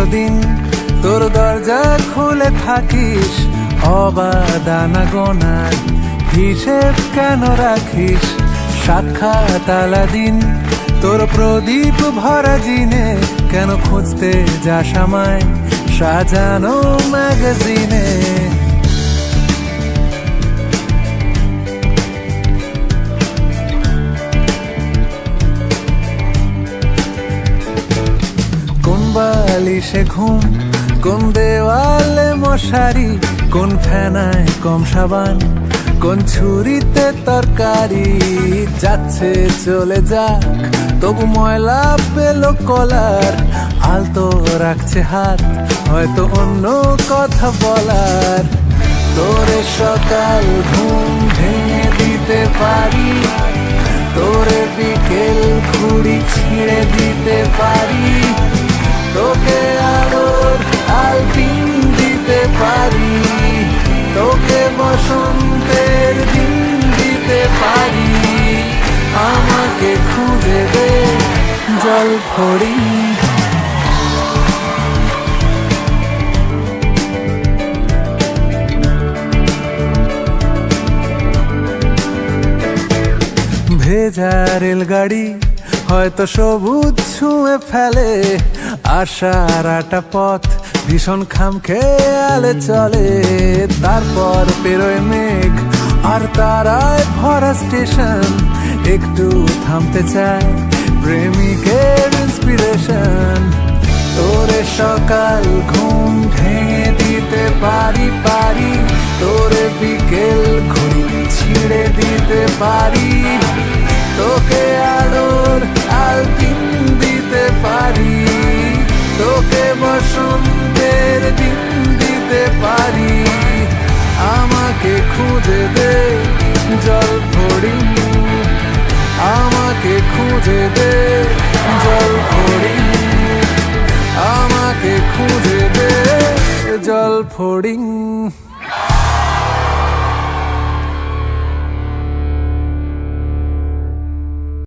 চিরদিন তোর দরজা খুলে থাকিস, অবাদানা গোনার হিসেব কেন রাখিস? সাক্ষাৎ আলাদিন তোর প্রদীপ ভরা জিনে, কেন খুঁজতে যাস আমায় সাজানো ম্যাগাজিনে? কোন বালিশে ঘুম, কোন দেওয়ালে মশারি, কোন ফেনায় কম সাবান, কোন ছুরিতে তরকারি? যাচ্ছে চলে যাক, তবু ময়লা পেল কলার, আলতো রাখছে হাত, হয়তো অন্য কথা বলার। তোরে সকাল ঘুম ভেঙে দিতে পারি, তোরে বিকেল ঘুড়ি ছিঁড়ে দিতে পারি, তোকে আলোর আলপিন দিতে পারি, তোকে বসন্তের দিন দিতে পারি। আমাকে খুঁজে দে জল ফড়িং। ভেজা রেলগাড়ি হয়তো সবুজ ছুঁয়ে ফেলে, আশার আটা পথ ভীষণ খামখেয়ালে চলে। তারপর পেরোয় মেঘ আর তারায় ভরা স্টেশন, একটু থামতে চায় প্রেমিকের ইন্সপিরেশন। তোরে সকাল ঘুম ভেঙে দিতে পারি, তোরে বিকেল ঘুড়ি ছিঁড়ে দিতে পারি, তোকে আলোর আলপিন দিতে পারি, তোকে বসন্তের দিন দিতে পারি। আমাকে খুঁজে দে জল ফড়িং, আমাকে খুঁজে দে জল ফড়িং, আমাকে খুঁজে দে জল ফড়িং।